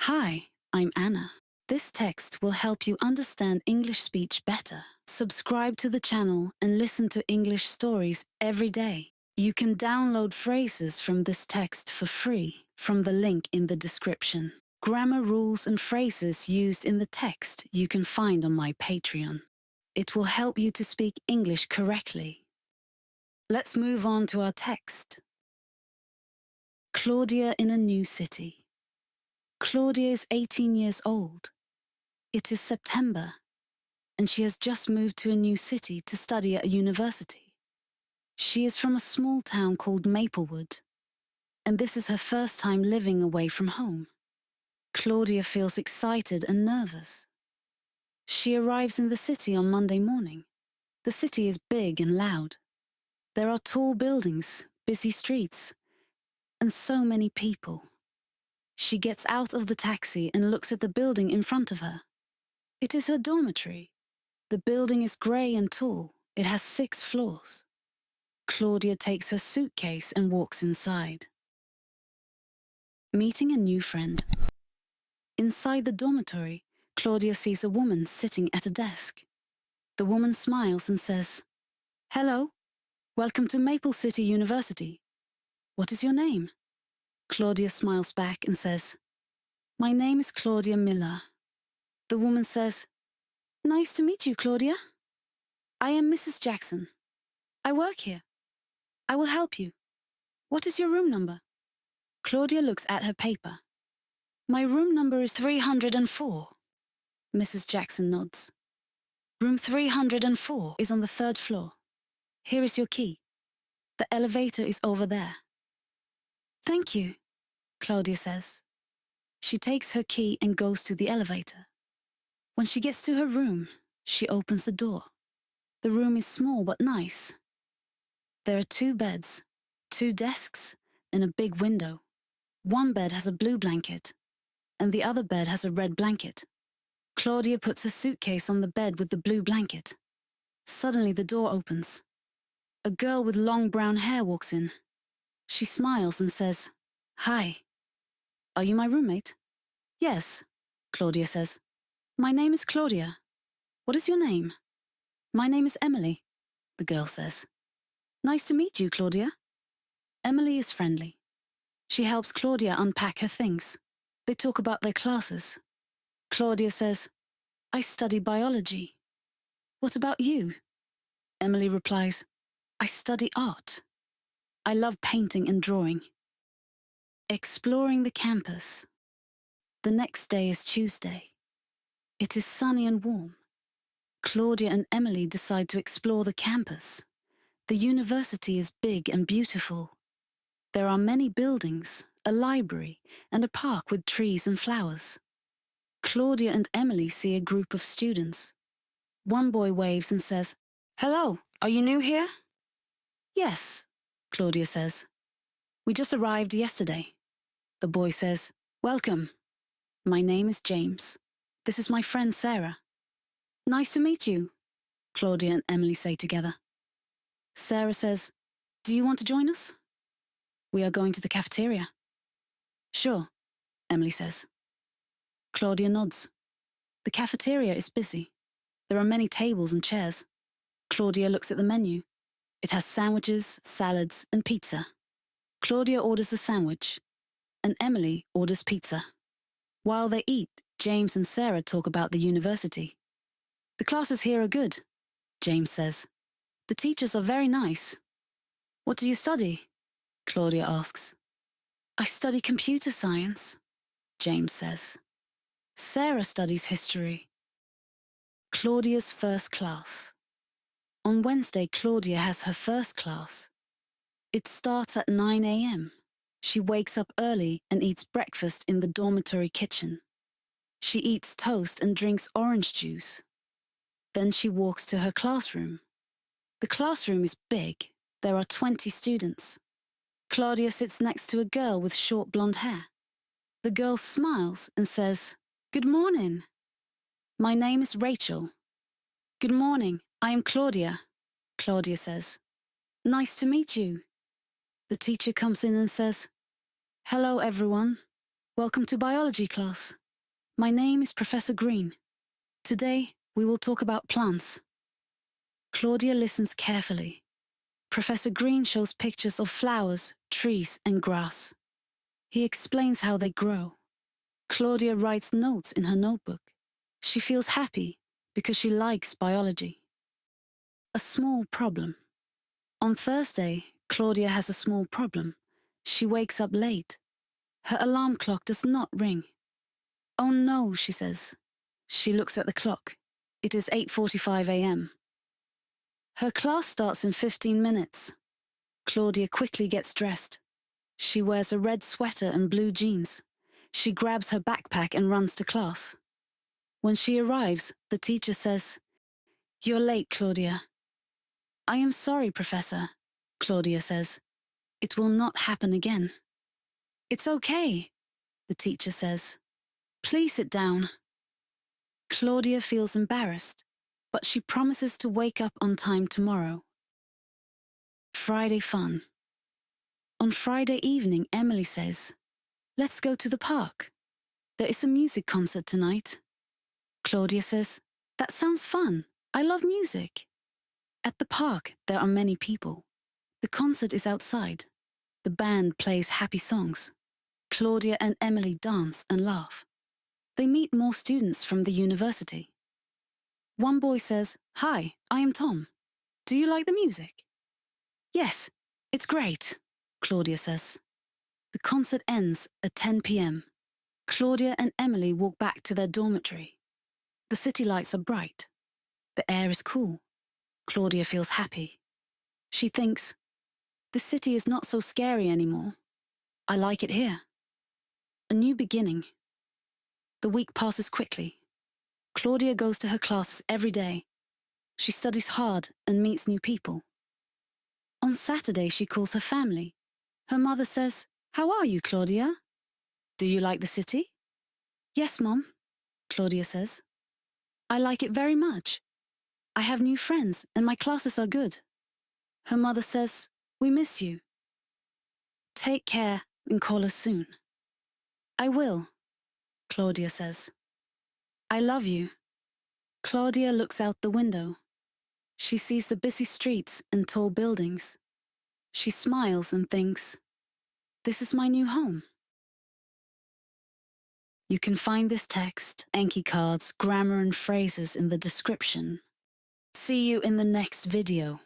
Hi, I'm Anna. This text will help you understand English speech better. Subscribe to the channel and listen to English stories every day. You can download phrases from this text for free from the link in the description. Grammar rules and phrases used in the text you can find on my Patreon. It will help you to speak English correctly. Let's move on to our text. Claudia in a new city. Claudia is 18 years old. It is September, and she has just moved to a new city to study at a university. She is from a small town called Maplewood, and this is her first time living away from home. Claudia feels excited and nervous. She arrives in the city on Monday morning. The city is big and loud. There are tall buildings, busy streets, and so many people. She gets out of the taxi and looks at the building in front of her. It is her dormitory. The building is grey and tall. It has 6 floors. Claudia takes her suitcase and walks inside. Meeting a new friend. Inside the dormitory, Claudia sees a woman sitting at a desk. The woman smiles and says, "Hello, welcome to Maple City University. What is your name?" Claudia smiles back and says, "My name is Claudia Miller." The woman says, "Nice to meet you, Claudia. I am Mrs. Jackson. I work here. I will help you. What is your room number?" Claudia looks at her paper. "My room number is 304. Mrs. Jackson nods. "Room 304 is on the 3rd floor. Here is your key. The elevator is over there." "Thank you," Claudia says. She takes her key and goes to the elevator. When she gets to her room, she opens the door. The room is small but nice. There are 2 beds, 2 desks, and a big window. One bed has a blue blanket, and the other bed has a red blanket. Claudia puts her suitcase on the bed with the blue blanket. Suddenly the door opens. A girl with long brown hair walks in. She smiles and says, "Hi. Are you my roommate?" "Yes," Claudia says. "My name is Claudia. What is your name?" "My name is Emily," the girl says. "Nice to meet you, Claudia." Emily is friendly. She helps Claudia unpack her things. They talk about their classes. Claudia says, "I study biology. What about you?" Emily replies, "I study art. I love painting and drawing." Exploring the campus. The next day is Tuesday. It is sunny and warm. Claudia and Emily decide to explore the campus. The university is big and beautiful. There are many buildings, a library, and a park with trees and flowers. Claudia and Emily see a group of students. One boy waves and says, "Hello, are you new here?" "Yes," Claudia says. "We just arrived yesterday." The boy says, "Welcome. My name is James. This is my friend Sarah." "Nice to meet you," Claudia and Emily say together. Sarah says, "Do you want to join us?" "We are going to the cafeteria." "Sure," Emily says. Claudia nods. The cafeteria is busy. There are many tables and chairs. Claudia looks at the menu. It has sandwiches, salads, and pizza. Claudia orders a sandwich, and Emily orders pizza. While they eat, James and Sarah talk about the university. "The classes here are good," James says. "The teachers are very nice." "What do you study?" Claudia asks. "I study computer science," James says. Sarah studies history. Claudia's first class. On Wednesday, Claudia has her first class. It starts at 9 a.m. She wakes up early and eats breakfast in the dormitory kitchen. She eats toast and drinks orange juice. Then she walks to her classroom. The classroom is big. There are 20 students. Claudia sits next to a girl with short blonde hair. The girl smiles and says, "Good morning. My name is Rachel." "Good morning. I am Claudia," Claudia says. "Nice to meet you." The teacher comes in and says, "Hello, everyone. Welcome to biology class. My name is Professor Green. Today, we will talk about plants. Claudia listens carefully. Professor Green shows pictures of flowers, trees, and grass. He explains how they grow. Claudia writes notes in her notebook. She feels happy because she likes biology. A small problem. On Thursday, Claudia has a small problem. She wakes up late. Her alarm clock does not ring. Oh no, she says. She looks at the clock. It is 8:45 a.m. Her class starts in 15 minutes. Claudia quickly gets dressed. She wears a red sweater and blue jeans. She grabs her backpack and runs to class. When she arrives, the teacher says, "You're late, Claudia." "I am sorry, Professor," Claudia says. "It will not happen again." "It's okay," the teacher says. "Please sit down." Claudia feels embarrassed, but she promises to wake up on time tomorrow. Friday fun. On Friday evening, Emily says, "Let's go to the park. There is a music concert tonight." Claudia says, "That sounds fun. I love music." At the park, there are many people. The concert is outside. The band plays happy songs. Claudia and Emily dance and laugh. They meet more students from the university. One boy says, "Hi, I am Tom. Do you like the music?" "Yes, it's great," Claudia says. The concert ends at 10 p.m. Claudia and Emily walk back to their dormitory. The city lights are bright. The air is cool. Claudia feels happy. She thinks, "The city is not so scary anymore. I like it here." A new beginning. The week passes quickly. Claudia goes to her classes every day. She studies hard and meets new people. On Saturday, she calls her family. Her mother says, "How are you, Claudia? Do you like the city?" "Yes, Mom," Claudia says. "I like it very much. I have new friends and my classes are good." Her mother says, "We miss you. Take care and call us soon." "I will," Claudia says. "I love you." Claudia looks out the window. She sees the busy streets and tall buildings. She smiles and thinks, "This is my new home." You can find this text, Enki cards, grammar and phrases in the description. See you in the next video.